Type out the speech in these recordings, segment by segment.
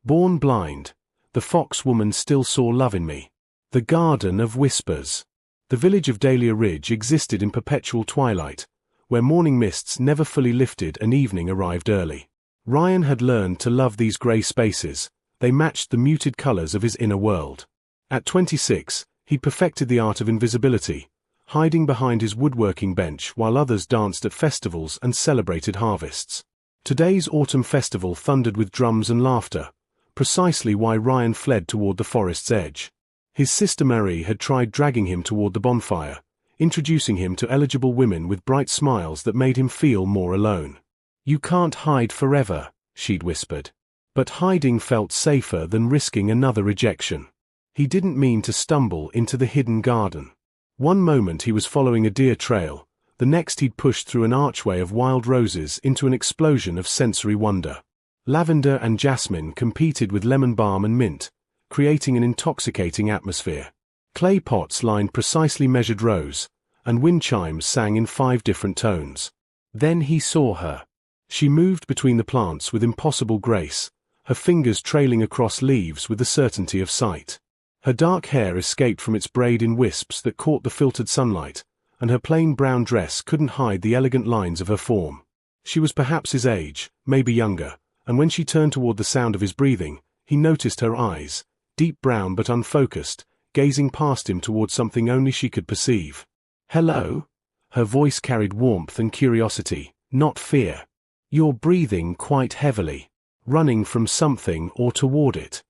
Born blind, the fox woman still saw love in me. The Garden of Whispers. The village of Dahlia Ridge existed in perpetual twilight, where morning mists never fully lifted and evening arrived early. Ryan had learned to love these grey spaces. They matched the muted colours of his inner world. At 26, he'd perfected the art of invisibility, hiding behind his woodworking bench while others danced at festivals and celebrated harvests. Today's autumn festival thundered with drums and laughter, precisely why Ryan fled toward the forest's edge. His sister Marie had tried dragging him toward the bonfire, introducing him to eligible women with bright smiles that made him feel more alone. "You can't hide forever," she'd whispered. But hiding felt safer than risking another rejection. He didn't mean to stumble into the hidden garden. One moment he was following a deer trail, the next he'd pushed through an archway of wild roses into an explosion of sensory wonder. Lavender and jasmine competed with lemon balm and mint, creating an intoxicating atmosphere. Clay pots lined precisely measured rows, and wind chimes sang in 5 different tones. Then he saw her. She moved between the plants with impossible grace, her fingers trailing across leaves with the certainty of sight. Her dark hair escaped from its braid in wisps that caught the filtered sunlight, and her plain brown dress couldn't hide the elegant lines of her form. She was perhaps his age, maybe younger, and when she turned toward the sound of his breathing, he noticed her eyes, deep brown but unfocused, gazing past him toward something only she could perceive. "Hello?" Her voice carried warmth and curiosity, not fear. "You're breathing quite heavily. Running from something or toward it."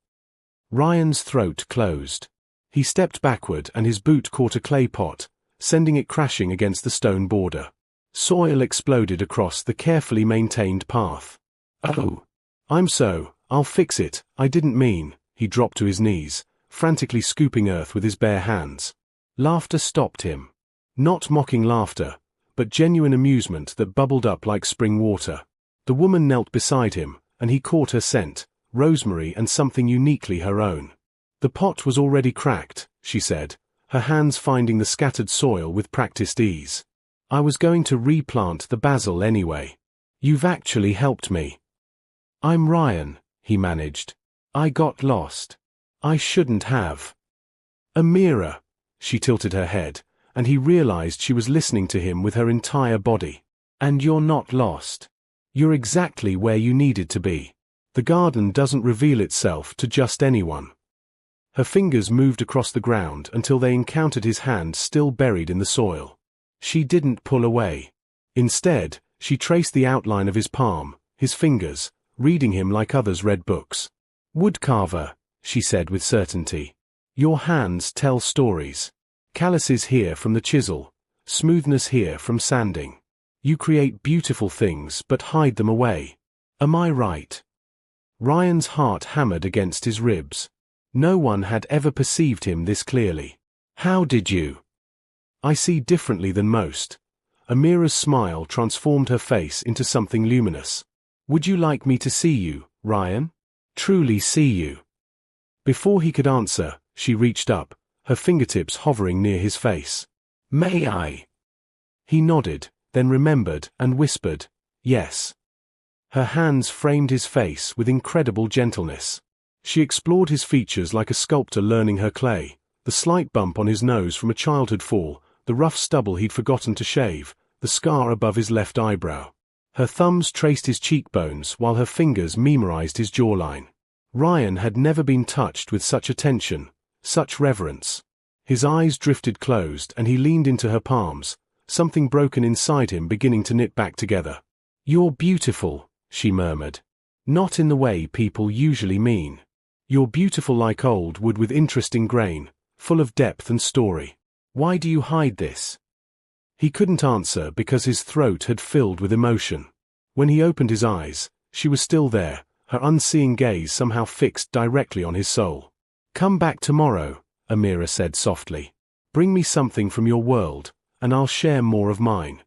Ryan's throat closed. He stepped backward and his boot caught a clay pot, sending it crashing against the stone border. Soil exploded across the carefully maintained path. "Oh. I'll fix it, I didn't mean." He dropped to his knees, frantically scooping earth with his bare hands. Laughter stopped him. Not mocking laughter, but genuine amusement that bubbled up like spring water. The woman knelt beside him, and he caught her scent, rosemary and something uniquely her own. "The pot was already cracked," she said, her hands finding the scattered soil with practiced ease. "I was going to replant the basil anyway. You've actually helped me." "I'm Ryan," he managed. "I got lost. I shouldn't have." "A mirror." She tilted her head, and he realized she was listening to him with her entire body. "And you're not lost. You're exactly where you needed to be. The garden doesn't reveal itself to just anyone." Her fingers moved across the ground until they encountered his hand still buried in the soil. She didn't pull away. Instead, she traced the outline of his palm, his fingers, reading him like others read books. "Woodcarver," she said with certainty. "Your hands tell stories. Calluses here from the chisel, smoothness here from sanding. You create beautiful things but hide them away. Am I right?" Ryan's heart hammered against his ribs. No one had ever perceived him this clearly. "How did you?" "I see differently than most." Amira's smile transformed her face into something luminous. "Would you like me to see you, Ryan? Truly see you?" Before he could answer, she reached up, her fingertips hovering near his face. "May I?" He nodded, then remembered and whispered, "Yes." Her hands framed his face with incredible gentleness. She explored his features like a sculptor learning her clay, the slight bump on his nose from a childhood fall, the rough stubble he'd forgotten to shave, the scar above his left eyebrow. Her thumbs traced his cheekbones while her fingers memorized his jawline. Ryan had never been touched with such attention, such reverence. His eyes drifted closed and he leaned into her palms, something broken inside him beginning to knit back together. "You're beautiful," she murmured. "Not in the way people usually mean. You're beautiful like old wood with interesting grain, full of depth and story. Why do you hide this?" He couldn't answer because his throat had filled with emotion. When he opened his eyes, she was still there, her unseeing gaze somehow fixed directly on his soul. "Come back tomorrow," Amira said softly. "Bring me something from your world, and I'll share more of mine."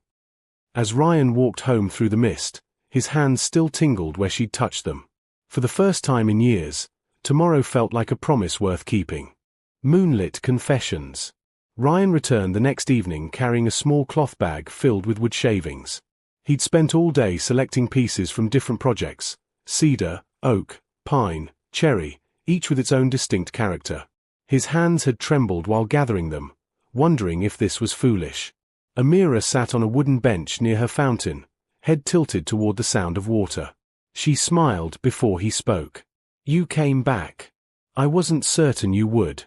As Ryan walked home through the mist, his hands still tingled where she'd touched them. For the first time in years, tomorrow felt like a promise worth keeping. Moonlit confessions. Ryan returned the next evening carrying a small cloth bag filled with wood shavings. He'd spent all day selecting pieces from different projects: cedar, oak, pine, cherry, each with its own distinct character. His hands had trembled while gathering them, wondering if this was foolish. Amira sat on a wooden bench near her fountain, head tilted toward the sound of water. She smiled before he spoke. "You came back. I wasn't certain you would."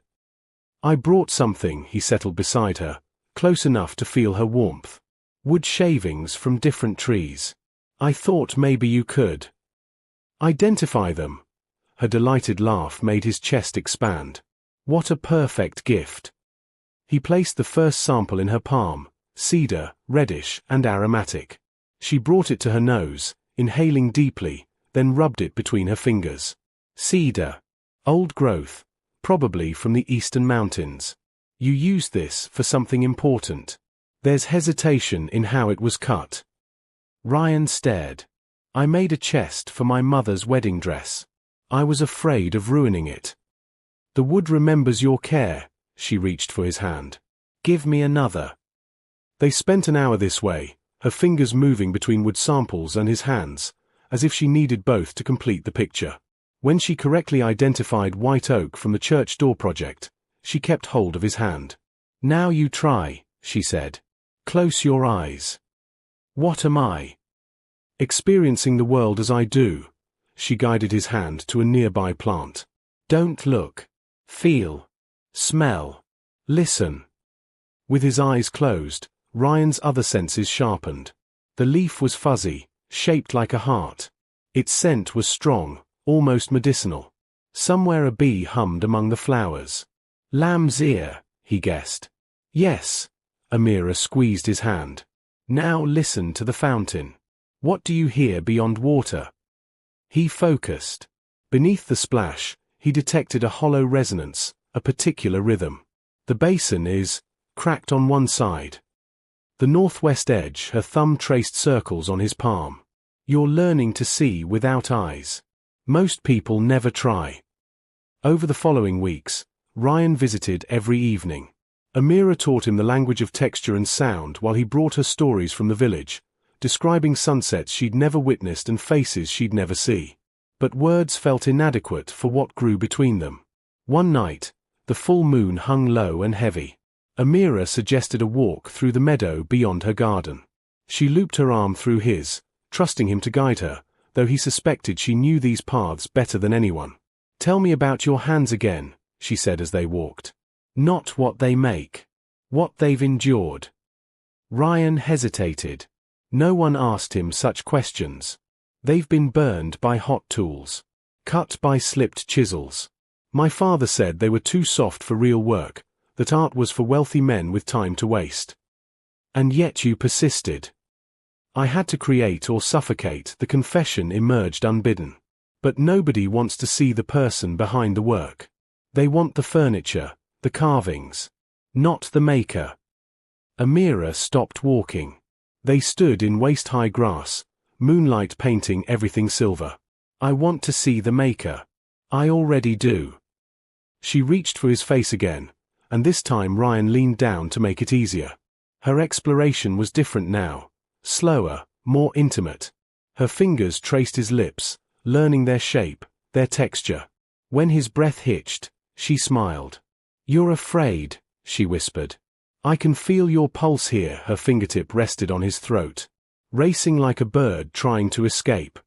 "I brought something," he settled beside her, close enough to feel her warmth. "Wood shavings from different trees. I thought maybe you could identify them." Her delighted laugh made his chest expand. What a perfect gift. He placed the first sample in her palm, cedar, reddish, and aromatic. She brought it to her nose, inhaling deeply, then rubbed it between her fingers. Cedar. Old growth, probably from the eastern mountains. You used this for something important. There's hesitation in how it was cut. Ryan stared. "I made a chest for my mother's wedding dress. I was afraid of ruining it." "The wood remembers your care." She reached for his hand. "Give me another." They spent an hour this way, her fingers moving between wood samples and his hands, as if she needed both to complete the picture. When she correctly identified white oak from the church door project, she kept hold of his hand. "Now you try," she said. "Close your eyes." "What am I?" "Experiencing the world as I do." She guided his hand to a nearby plant. "Don't look. Feel. Smell. Listen." With his eyes closed, Ryan's other senses sharpened. The leaf was fuzzy, shaped like a heart. Its scent was strong, almost medicinal. Somewhere a bee hummed among the flowers. "Lamb's ear," he guessed. "Yes." Amira squeezed his hand. "Now listen to the fountain. What do you hear beyond water?" He focused. Beneath the splash, he detected a hollow resonance, a particular rhythm. "The basin is cracked on one side." The northwest edge, her thumb traced circles on his palm. "You're learning to see without eyes. Most people never try." Over the following weeks, Ryan visited every evening. Amira taught him the language of texture and sound while he brought her stories from the village, describing sunsets she'd never witnessed and faces she'd never see. But words felt inadequate for what grew between them. One night, the full moon hung low and heavy. Amira suggested a walk through the meadow beyond her garden. She looped her arm through his, trusting him to guide her, though he suspected she knew these paths better than anyone. "Tell me about your hands again," she said as they walked. "Not what they make. What they've endured." Ryan hesitated. No one asked him such questions. "They've been burned by hot tools. Cut by slipped chisels. My father said they were too soft for real work, that art was for wealthy men with time to waste. And yet you persisted." "I had to create or suffocate," the confession emerged unbidden. "But nobody wants to see the person behind the work. They want the furniture, the carvings. Not the maker." Amira stopped walking. They stood in waist-high grass, moonlight painting everything silver. "I want to see the maker. I already do." She reached for his face again, and this time Ryan leaned down to make it easier. Her exploration was different now, slower, more intimate. Her fingers traced his lips, learning their shape, their texture. When his breath hitched, she smiled. "You're afraid," she whispered. "I can feel your pulse here." Her fingertip rested on his throat, racing like a bird trying to escape.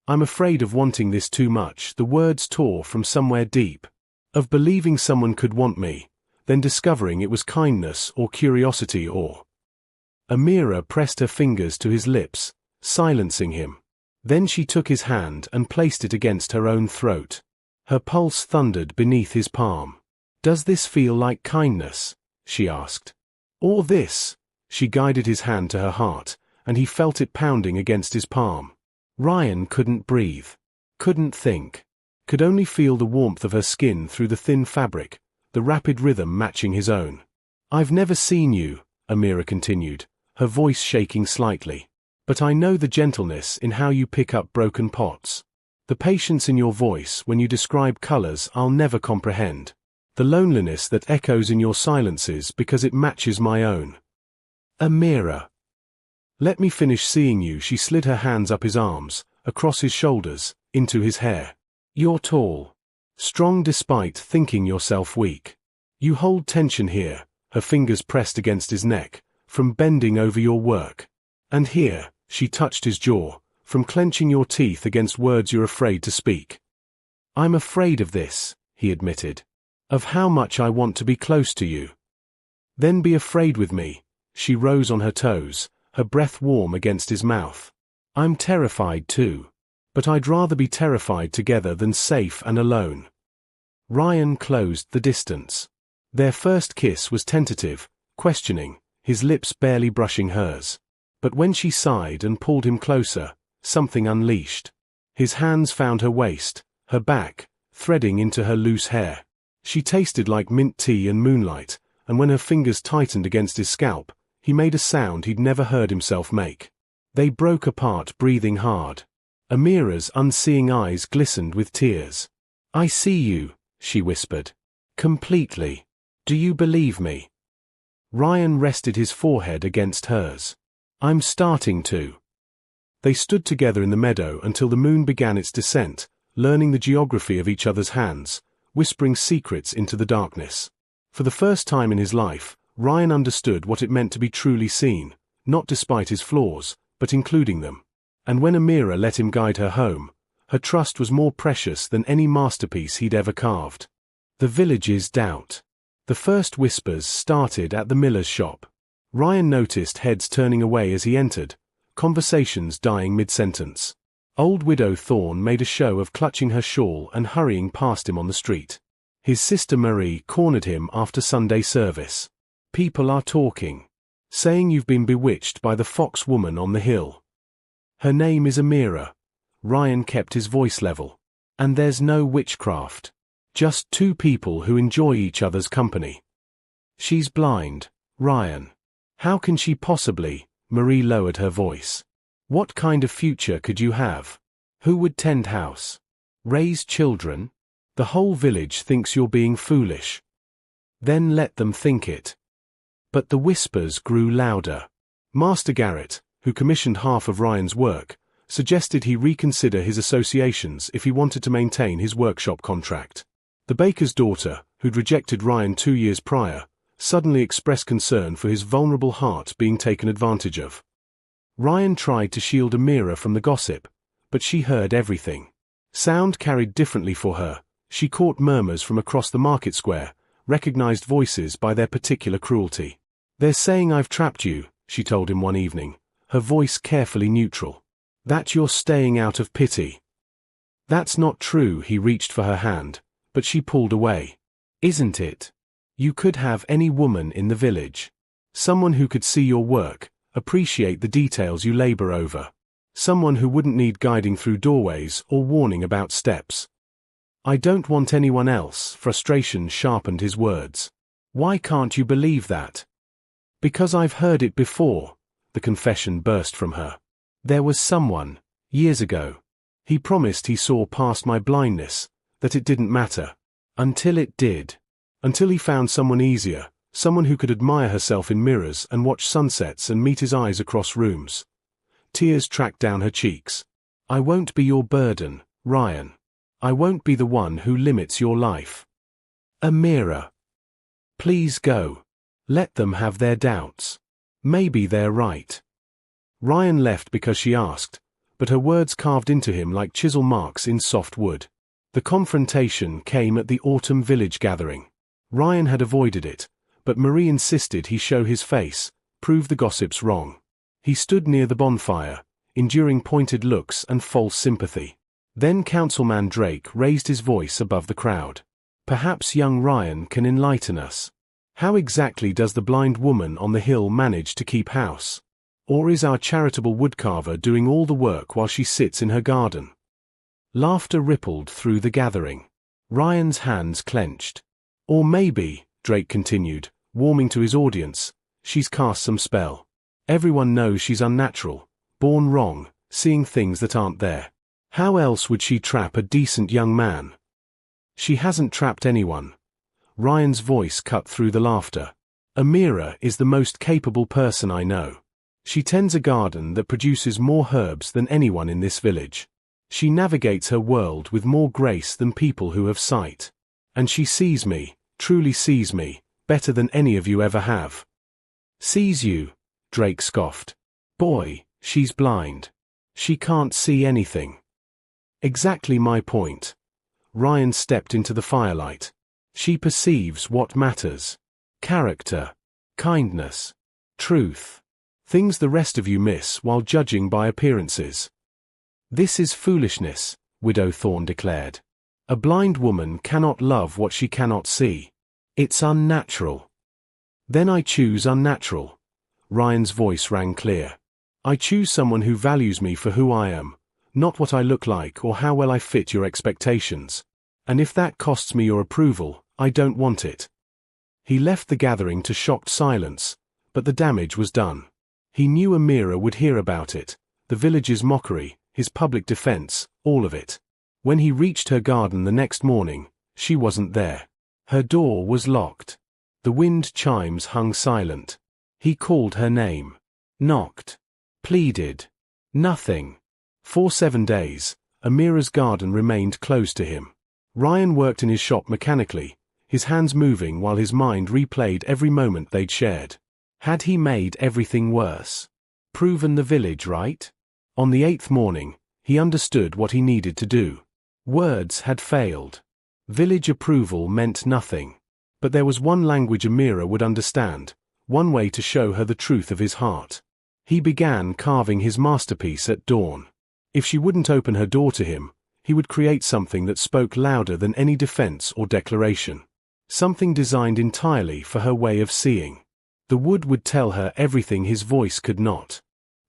"I'm afraid of wanting this too much." The words tore from somewhere deep. Of believing someone could want me, then discovering it was kindness or curiosity or... Amira pressed her fingers to his lips, silencing him. Then she took his hand and placed it against her own throat. Her pulse thundered beneath his palm. "Does this feel like kindness?" she asked. "Or this?" She guided his hand to her heart, and he felt it pounding against his palm. Ryan couldn't breathe, couldn't think, could only feel the warmth of her skin through the thin fabric, the rapid rhythm matching his own. "I've never seen you," Amira continued, her voice shaking slightly. "But I know the gentleness in how you pick up broken pots. The patience in your voice when you describe colors I'll never comprehend. The loneliness that echoes in your silences because it matches my own." "Amira. Let me finish seeing you." She slid her hands up his arms, across his shoulders, into his hair. You're tall. Strong despite thinking yourself weak. You hold tension here, her fingers pressed against his neck, from bending over your work. And here, she touched his jaw, from clenching your teeth against words you're afraid to speak. I'm afraid of this, he admitted. Of how much I want to be close to you. Then be afraid with me. She rose on her toes, her breath warm against his mouth. I'm terrified too. But I'd rather be terrified together than safe and alone. Ryan closed the distance. Their first kiss was tentative, questioning, his lips barely brushing hers. But when she sighed and pulled him closer, something unleashed. His hands found her waist, her back, threading into her loose hair. She tasted like mint tea and moonlight, and when her fingers tightened against his scalp, he made a sound he'd never heard himself make. They broke apart, breathing hard. Amira's unseeing eyes glistened with tears. I see you, she whispered. Completely. Do you believe me? Ryan rested his forehead against hers. I'm starting to. They stood together in the meadow until the moon began its descent, learning the geography of each other's hands, whispering secrets into the darkness. For the first time in his life, Ryan understood what it meant to be truly seen, not despite his flaws, but including them. And when Amira let him guide her home, her trust was more precious than any masterpiece he'd ever carved. The village's doubt. The first whispers started at the miller's shop. Ryan noticed heads turning away as he entered, conversations dying mid-sentence. Old Widow Thorne made a show of clutching her shawl and hurrying past him on the street. His sister Marie cornered him after Sunday service. People are talking. Saying you've been bewitched by the fox woman on the hill. Her name is Amira. Ryan kept his voice level. And there's no witchcraft. Just two people who enjoy each other's company. She's blind, Ryan. How can she possibly? Marie lowered her voice. What kind of future could you have? Who would tend house? Raise children? The whole village thinks you're being foolish. Then let them think it. But the whispers grew louder. Master Garrett, who commissioned half of Ryan's work, suggested he reconsider his associations if he wanted to maintain his workshop contract. The baker's daughter, who'd rejected Ryan 2 years prior, suddenly expressed concern for his vulnerable heart being taken advantage of. Ryan tried to shield Amira from the gossip, but she heard everything. Sound carried differently for her. She caught murmurs from across the market square, recognized voices by their particular cruelty. They're saying I've trapped you, she told him one evening, her voice carefully neutral. That you're staying out of pity. That's not true, he reached for her hand, but she pulled away. Isn't it? You could have any woman in the village. Someone who could see your work, appreciate the details you labor over. Someone who wouldn't need guiding through doorways or warning about steps. I don't want anyone else, frustration sharpened his words. Why can't you believe that? Because I've heard it before, the confession burst from her. There was someone, years ago. He promised he saw past my blindness, that it didn't matter. Until it did. Until he found someone easier, someone who could admire herself in mirrors and watch sunsets and meet his eyes across rooms. Tears tracked down her cheeks. I won't be your burden, Ryan. I won't be the one who limits your life. Amira. Please go. Let them have their doubts. Maybe they're right. Ryan left because she asked, but her words carved into him like chisel marks in soft wood. The confrontation came at the autumn village gathering. Ryan had avoided it, but Marie insisted he show his face, prove the gossips wrong. He stood near the bonfire, enduring pointed looks and false sympathy. Then Councilman Drake raised his voice above the crowd. Perhaps young Ryan can enlighten us. How exactly does the blind woman on the hill manage to keep house? Or is our charitable woodcarver doing all the work while she sits in her garden? Laughter rippled through the gathering. Ryan's hands clenched. Or maybe, Drake continued, warming to his audience, she's cast some spell. Everyone knows she's unnatural, born wrong, seeing things that aren't there. How else would she trap a decent young man? She hasn't trapped anyone. Ryan's voice cut through the laughter. Amira is the most capable person I know. She tends a garden that produces more herbs than anyone in this village. She navigates her world with more grace than people who have sight. And she sees me, truly sees me, better than any of you ever have. Sees you? Drake scoffed. Boy, she's blind. She can't see anything. Exactly my point. Ryan stepped into the firelight. She perceives what matters. Character. Kindness. Truth. Things the rest of you miss while judging by appearances. This is foolishness, Widow Thorne declared. A blind woman cannot love what she cannot see. It's unnatural. Then I choose unnatural. Ryan's voice rang clear. I choose someone who values me for who I am, not what I look like or how well I fit your expectations. And if that costs me your approval, I don't want it. He left the gathering to shocked silence, but the damage was done. He knew Amira would hear about it, the village's mockery, his public defense, all of it. When he reached her garden the next morning, she wasn't there. Her door was locked. The wind chimes hung silent. He called her name. Knocked. Pleaded. Nothing. For 7 days, Amira's garden remained closed to him. Ryan worked in his shop mechanically, his hands moving while his mind replayed every moment they'd shared. Had he made everything worse? Proven the village right? On the 8th morning, he understood what he needed to do. Words had failed. Village approval meant nothing. But there was one language Amira would understand, one way to show her the truth of his heart. He began carving his masterpiece at dawn. If she wouldn't open her door to him, he would create something that spoke louder than any defense or declaration. Something designed entirely for her way of seeing. The wood would tell her everything his voice could not.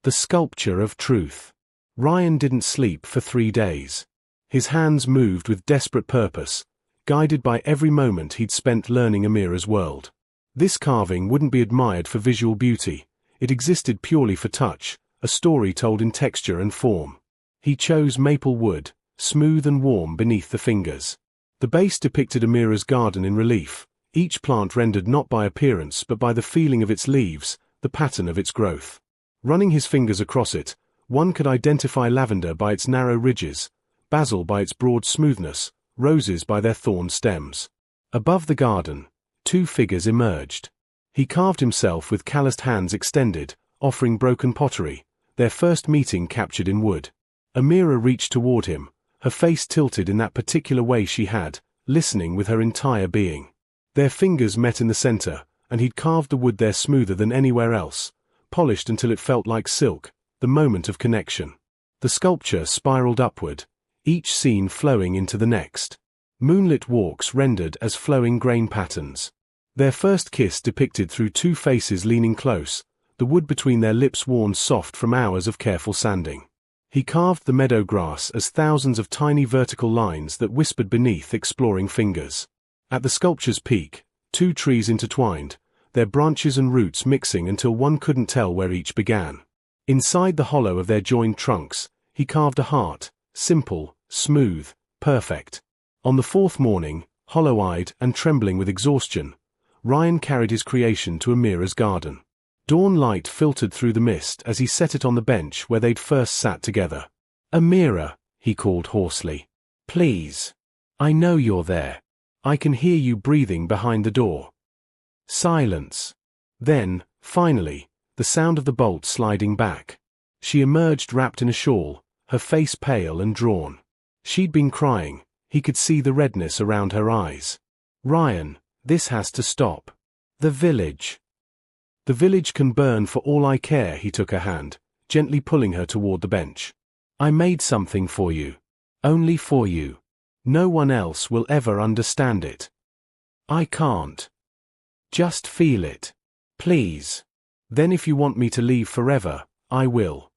The sculpture of truth. Ryan didn't sleep for 3 days. His hands moved with desperate purpose, guided by every moment he'd spent learning Amira's world. This carving wouldn't be admired for visual beauty. It existed purely for touch, a story told in texture and form. He chose maple wood, smooth and warm beneath the fingers. The base depicted Amira's garden in relief, each plant rendered not by appearance but by the feeling of its leaves, the pattern of its growth. Running his fingers across it, one could identify lavender by its narrow ridges, basil by its broad smoothness, roses by their thorn stems. Above the garden, 2 figures emerged. He carved himself with calloused hands extended, offering broken pottery, their first meeting captured in wood. Amira reached toward him, her face tilted in that particular way she had, listening with her entire being. Their fingers met in the center, and he'd carved the wood there smoother than anywhere else, polished until it felt like silk, the moment of connection. The sculpture spiraled upward, each scene flowing into the next. Moonlit walks rendered as flowing grain patterns. Their first kiss depicted through 2 faces leaning close, the wood between their lips worn soft from hours of careful sanding. He carved the meadow grass as thousands of tiny vertical lines that whispered beneath exploring fingers. At the sculpture's peak, 2 trees intertwined, their branches and roots mixing until one couldn't tell where each began. Inside the hollow of their joined trunks, he carved a heart, simple, smooth, perfect. On the 4th morning, hollow-eyed and trembling with exhaustion, Ryan carried his creation to Amira's garden. Dawn light filtered through the mist as he set it on the bench where they'd first sat together. "Amira," he called hoarsely. "Please. I know you're there. I can hear you breathing behind the door." Silence. Then, finally, the sound of the bolt sliding back. She emerged wrapped in a shawl, her face pale and drawn. She'd been crying. He could see the redness around her eyes. "Ryan, this has to stop. The village." "The village can burn for all I care," he took her hand, gently pulling her toward the bench. "I made something for you. Only for you. No one else will ever understand it. I can't. Just feel it. Please. Then if you want me to leave forever, I will."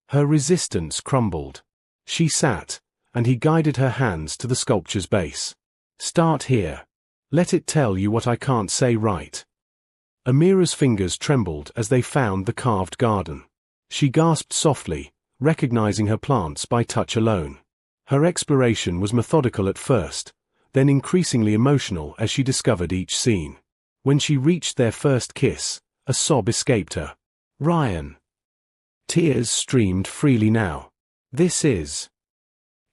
Her resistance crumbled. She sat, and he guided her hands to the sculpture's base. "Start here. Let it tell you what I can't say right." Amira's fingers trembled as they found the carved garden. She gasped softly, recognizing her plants by touch alone. Her exploration was methodical at first, then increasingly emotional as she discovered each scene. When she reached their first kiss, a sob escaped her. "Ryan." Tears streamed freely now. "This is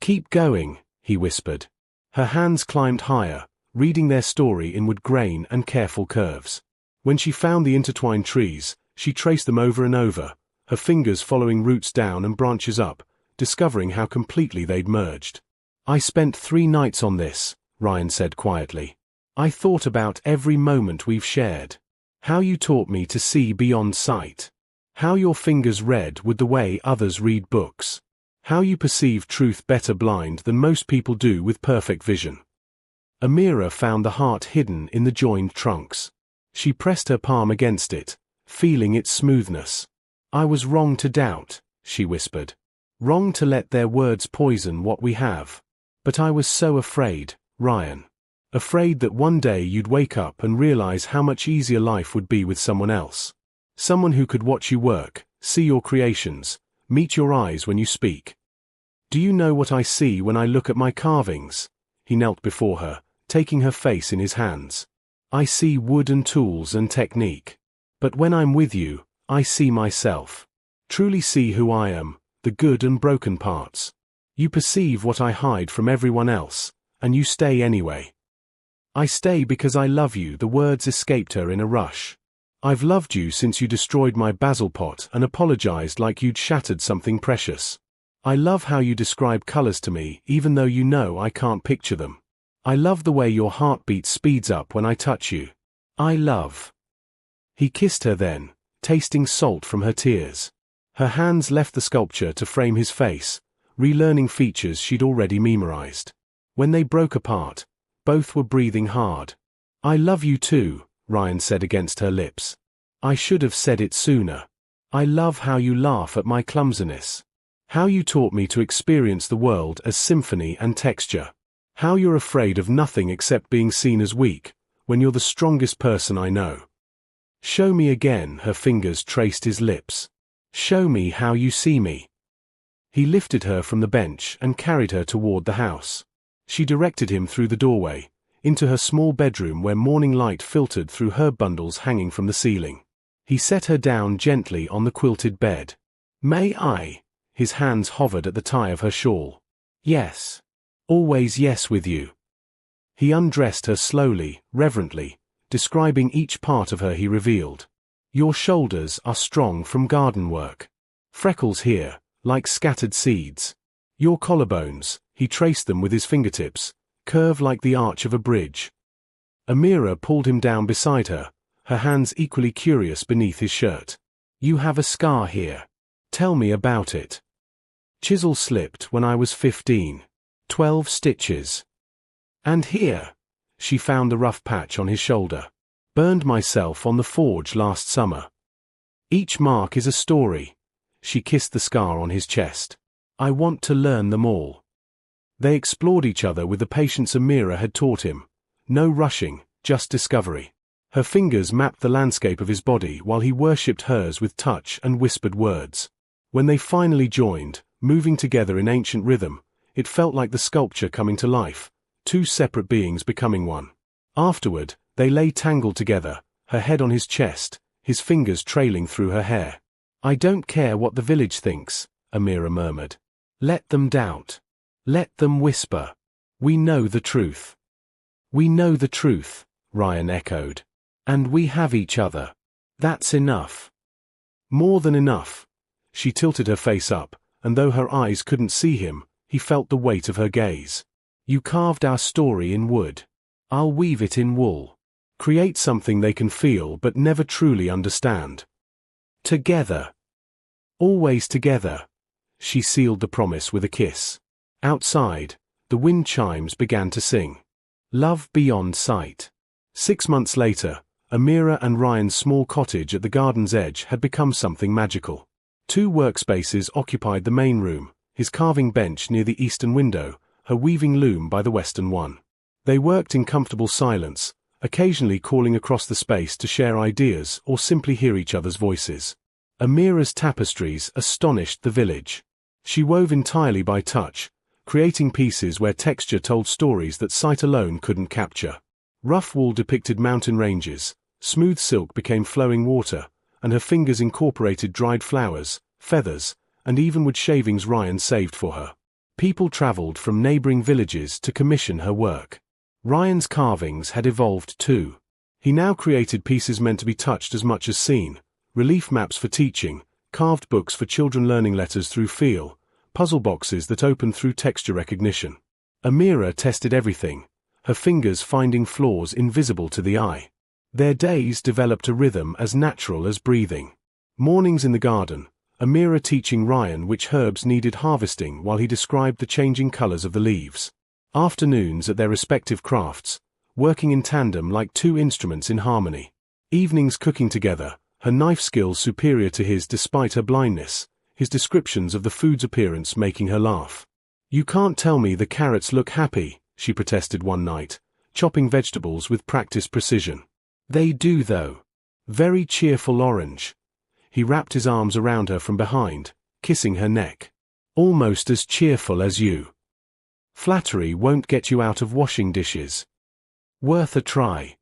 Keep going, he whispered. Her hands climbed higher, reading their story in wood grain and careful curves. When she found the intertwined trees, she traced them over and over, her fingers following roots down and branches up, discovering how completely they'd merged. I spent 3 nights on this, Ryan said quietly. I thought about every moment we've shared. How you taught me to see beyond sight. How your fingers read with the way others read books. How you perceive truth better blind than most people do with perfect vision. Amira found the heart hidden in the joined trunks. She pressed her palm against it, feeling its smoothness. I was wrong to doubt, she whispered. Wrong to let their words poison what we have. But I was so afraid, Ryan. Afraid that one day you'd wake up and realize how much easier life would be with someone else. Someone who could watch you work, see your creations, meet your eyes when you speak. Do you know what I see when I look at my carvings? He knelt before her, taking her face in his hands. I see wood and tools and technique. But when I'm with you, I see myself. Truly see who I am, the good and broken parts. You perceive what I hide from everyone else, and you stay anyway. I stay because I love you. The words escaped her in a rush. I've loved you since you destroyed my basil pot and apologized like you'd shattered something precious. I love how you describe colors to me even though you know I can't picture them. I love the way your heartbeat speeds up when I touch you. I love. He kissed her then, tasting salt from her tears. Her hands left the sculpture to frame his face, relearning features she'd already memorized. When they broke apart, both were breathing hard. I love you too, Ryan said against her lips. I should have said it sooner. I love how you laugh at my clumsiness. How you taught me to experience the world as symphony and texture. How you're afraid of nothing except being seen as weak, when you're the strongest person I know. Show me again, her fingers traced his lips. Show me how you see me. He lifted her from the bench and carried her toward the house. She directed him through the doorway, into her small bedroom where morning light filtered through herb bundles hanging from the ceiling. He set her down gently on the quilted bed. May I? His hands hovered at the tie of her shawl. Yes. Always yes with you. He undressed her slowly, reverently, describing each part of her he revealed. Your shoulders are strong from garden work. Freckles here, like scattered seeds. Your collarbones, he traced them with his fingertips, curve like the arch of a bridge. Amira pulled him down beside her, her hands equally curious beneath his shirt. You have a scar here. Tell me about it. Chisel slipped when I was 15. 12 stitches. And here. She found the rough patch on his shoulder. Burned myself on the forge last summer. Each mark is a story. She kissed the scar on his chest. I want to learn them all. They explored each other with the patience Amira had taught him. No rushing, just discovery. Her fingers mapped the landscape of his body while he worshipped hers with touch and whispered words. When they finally joined, moving together in ancient rhythm, it felt like the sculpture coming to life, 2 separate beings becoming one. Afterward, they lay tangled together, her head on his chest, his fingers trailing through her hair. I don't care what the village thinks, Amira murmured. Let them doubt. Let them whisper. We know the truth. We know the truth, Ryan echoed. And we have each other. That's enough. More than enough. She tilted her face up, and though her eyes couldn't see him, he felt the weight of her gaze. You carved our story in wood. I'll weave it in wool. Create something they can feel but never truly understand. Together. Always together. She sealed the promise with a kiss. Outside, the wind chimes began to sing. Love beyond sight. 6 months later, Amira and Ryan's small cottage at the garden's edge had become something magical. 2 workspaces occupied the main room, his carving bench near the eastern window, her weaving loom by the western one. They worked in comfortable silence, occasionally calling across the space to share ideas or simply hear each other's voices. Amira's tapestries astonished the village. She wove entirely by touch, creating pieces where texture told stories that sight alone couldn't capture. Rough wool depicted mountain ranges, smooth silk became flowing water, and her fingers incorporated dried flowers, feathers, and even wood shavings Ryan saved for her. People traveled from neighboring villages to commission her work. Ryan's carvings had evolved too. He now created pieces meant to be touched as much as seen: relief maps for teaching, carved books for children learning letters through feel, puzzle boxes that open through texture recognition. Amira tested everything, her fingers finding flaws invisible to the eye. Their days developed a rhythm as natural as breathing. Mornings in the garden, Amira teaching Ryan which herbs needed harvesting while he described the changing colors of the leaves. Afternoons at their respective crafts, working in tandem like two instruments in harmony. Evenings cooking together, her knife skills superior to his despite her blindness, his descriptions of the food's appearance making her laugh. "You can't tell me the carrots look happy," she protested one night, chopping vegetables with practiced precision. "They do though. Very cheerful orange." He wrapped his arms around her from behind, kissing her neck. "Almost as cheerful as you. Flattery won't get you out of washing dishes. Worth a try."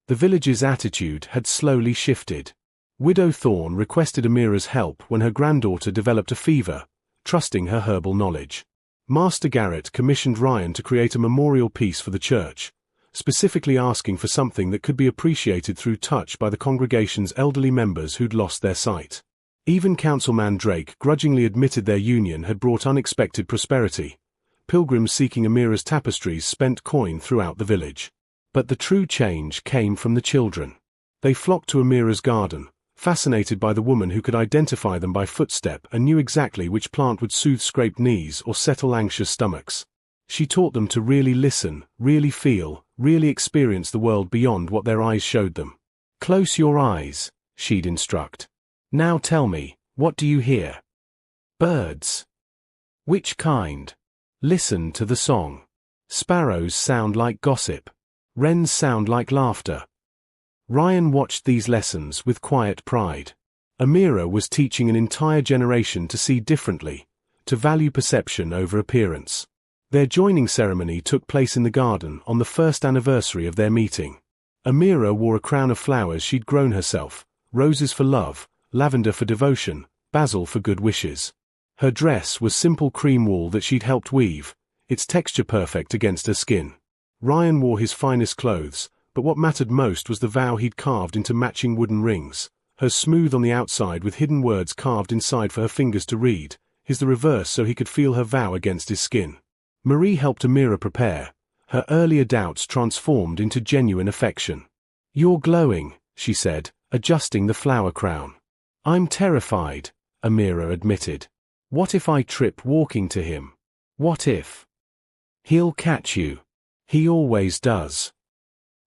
The village's attitude had slowly shifted. Widow Thorne requested Amira's help when her granddaughter developed a fever, trusting her herbal knowledge. Master Garrett commissioned Ryan to create a memorial piece for the church, specifically asking for something that could be appreciated through touch by the congregation's elderly members who'd lost their sight. Even Councilman Drake grudgingly admitted their union had brought unexpected prosperity. Pilgrims seeking Amira's tapestries spent coin throughout the village. But the true change came from the children. They flocked to Amira's garden, fascinated by the woman who could identify them by footstep and knew exactly which plant would soothe scraped knees or settle anxious stomachs. She taught them to really listen, really feel, really experience the world beyond what their eyes showed them. "Close your eyes," she'd instruct. "Now tell me, what do you hear?" "Birds." "Which kind?" "Listen to the song. Sparrows sound like gossip. Wrens sound like laughter." Ryan watched these lessons with quiet pride. Amira was teaching an entire generation to see differently, to value perception over appearance. Their joining ceremony took place in the garden on the first anniversary of their meeting. Amira wore a crown of flowers she'd grown herself, roses for love, lavender for devotion, basil for good wishes. Her dress was simple cream wool that she'd helped weave, its texture perfect against her skin. Ryan wore his finest clothes, but what mattered most was the vow he'd carved into matching wooden rings, hers smooth on the outside with hidden words carved inside for her fingers to read, his the reverse so he could feel her vow against his skin. Marie helped Amira prepare, her earlier doubts transformed into genuine affection. "You're glowing," she said, adjusting the flower crown. "I'm terrified," Amira admitted. "What if I trip walking to him? What if? He'll catch you. He always does."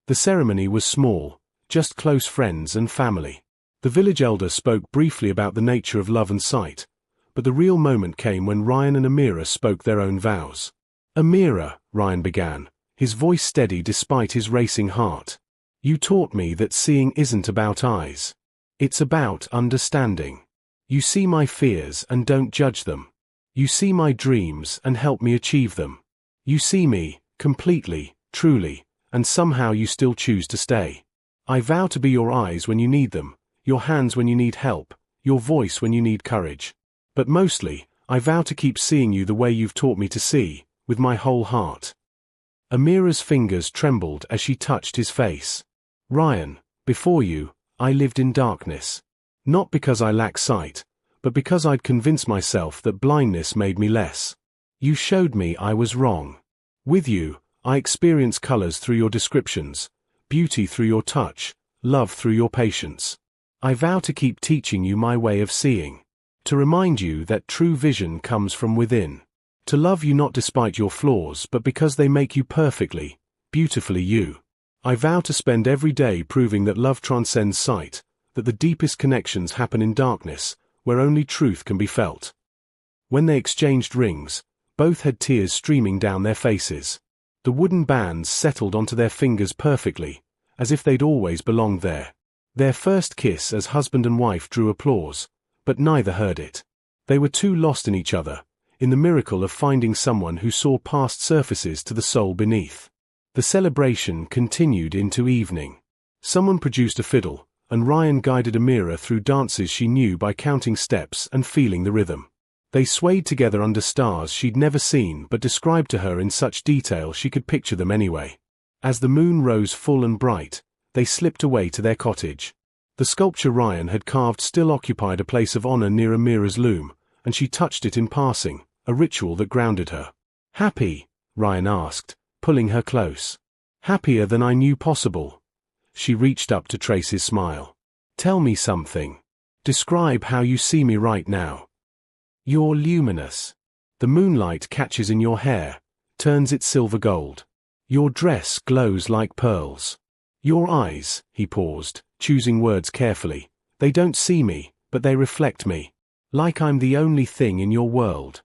The ceremony was small, just close friends and family. The village elder spoke briefly about the nature of love and sight, but the real moment came when Ryan and Amira spoke their own vows. "Amira," Ryan began, his voice steady despite his racing heart, "you taught me that seeing isn't about eyes. It's about understanding. You see my fears and don't judge them. You see my dreams and help me achieve them. You see me, completely, truly, and somehow you still choose to stay. I vow to be your eyes when you need them, your hands when you need help, your voice when you need courage. But mostly, I vow to keep seeing you the way you've taught me to see, with my whole heart." Amira's fingers trembled as she touched his face. "Ryan, before you, I lived in darkness. Not because I lack sight, but because I'd convinced myself that blindness made me less. You showed me I was wrong. With you, I experience colors through your descriptions, beauty through your touch, love through your patience. I vow to keep teaching you my way of seeing, to remind you that true vision comes from within, to love you not despite your flaws but because they make you perfectly, beautifully you. I vow to spend every day proving that love transcends sight, that the deepest connections happen in darkness, where only truth can be felt." When they exchanged rings, both had tears streaming down their faces. The wooden bands settled onto their fingers perfectly, as if they'd always belonged there. Their first kiss as husband and wife drew applause, but neither heard it. They were too lost in each other, in the miracle of finding someone who saw past surfaces to the soul beneath. The celebration continued into evening. Someone produced a fiddle, and Ryan guided Amira through dances she knew by counting steps and feeling the rhythm. They swayed together under stars she'd never seen but described to her in such detail she could picture them anyway. As the moon rose full and bright, they slipped away to their cottage. The sculpture Ryan had carved still occupied a place of honor near Amira's loom, and she touched it in passing, a ritual that grounded her. "Happy?" Ryan asked, pulling her close. "Happier than I knew possible." She reached up to trace his smile. "Tell me something. Describe how you see me right now." "You're luminous. The moonlight catches in your hair, turns it silver gold. Your dress glows like pearls. Your eyes," he paused, choosing words carefully, "they don't see me, but they reflect me. Like I'm the only thing in your world."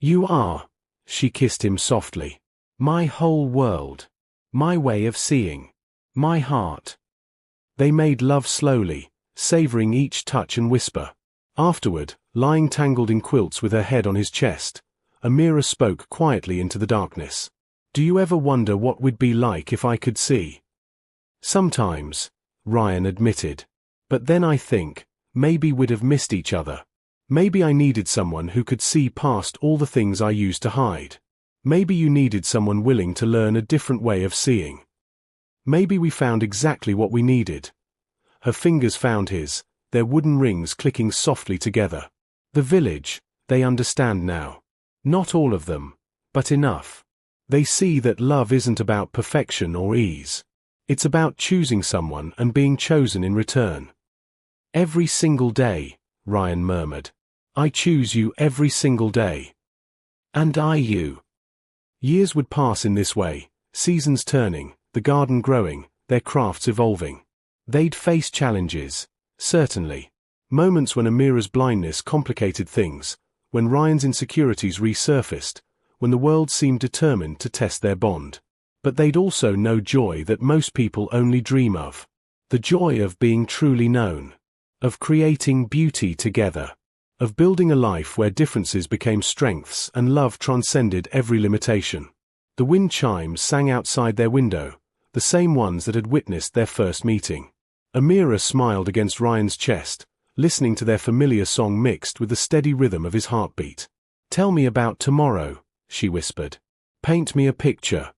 "You are," she kissed him softly. "My whole world. My way of seeing. My heart." They made love slowly, savoring each touch and whisper. Afterward, lying tangled in quilts with her head on his chest, Amira spoke quietly into the darkness. "Do you ever wonder what we'd be like if I could see?" "Sometimes," Ryan admitted. "But then I think, maybe we'd have missed each other. Maybe I needed someone who could see past all the things I used to hide. Maybe you needed someone willing to learn a different way of seeing. Maybe we found exactly what we needed." Her fingers found his, their wooden rings clicking softly together. "The village, they understand now. Not all of them, but enough. They see that love isn't about perfection or ease. It's about choosing someone and being chosen in return." "Every single day," Ryan murmured. "I choose you every single day." "And I you." Years would pass in this way, seasons turning, the garden growing, their crafts evolving. They'd face challenges, certainly. Moments when Amira's blindness complicated things, when Ryan's insecurities resurfaced, when the world seemed determined to test their bond. But they'd also know joy that most people only dream of. The joy of being truly known. Of creating beauty together. Of building a life where differences became strengths and love transcended every limitation. The wind chimes sang outside their window, the same ones that had witnessed their first meeting. Amira smiled against Ryan's chest, listening to their familiar song mixed with the steady rhythm of his heartbeat. "Tell me about tomorrow," she whispered. "Paint me a picture."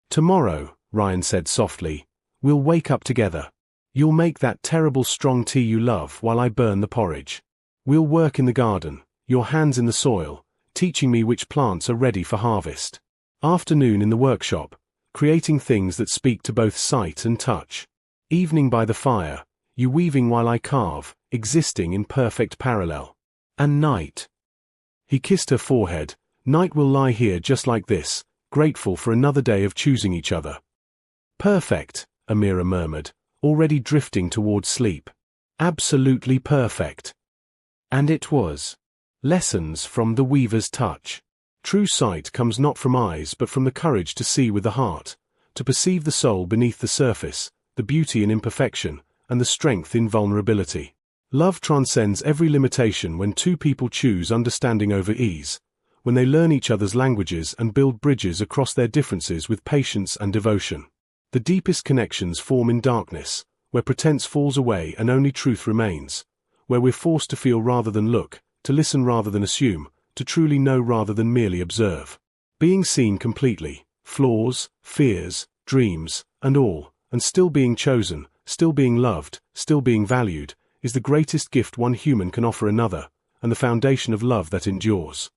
"Tomorrow," Ryan said softly, "we'll wake up together. You'll make that terrible strong tea you love while I burn the porridge. We'll work in the garden, your hands in the soil, teaching me which plants are ready for harvest. Afternoon in the workshop, creating things that speak to both sight and touch. Evening by the fire, you weaving while I carve, existing in perfect parallel. And night." He kissed her forehead. "Night will lie here just like this, grateful for another day of choosing each other." "Perfect," Amira murmured, already drifting toward sleep. "Absolutely perfect." And it was. Lessons from the weaver's touch. True sight comes not from eyes but from the courage to see with the heart, to perceive the soul beneath the surface, the beauty in imperfection, and the strength in vulnerability. Love transcends every limitation when two people choose understanding over ease, when they learn each other's languages and build bridges across their differences with patience and devotion. The deepest connections form in darkness, where pretense falls away and only truth remains, where we're forced to feel rather than look, to listen rather than assume, to truly know rather than merely observe. Being seen completely, flaws, fears, dreams, and all, and still being chosen, still being loved, still being valued, is the greatest gift one human can offer another, and the foundation of love that endures.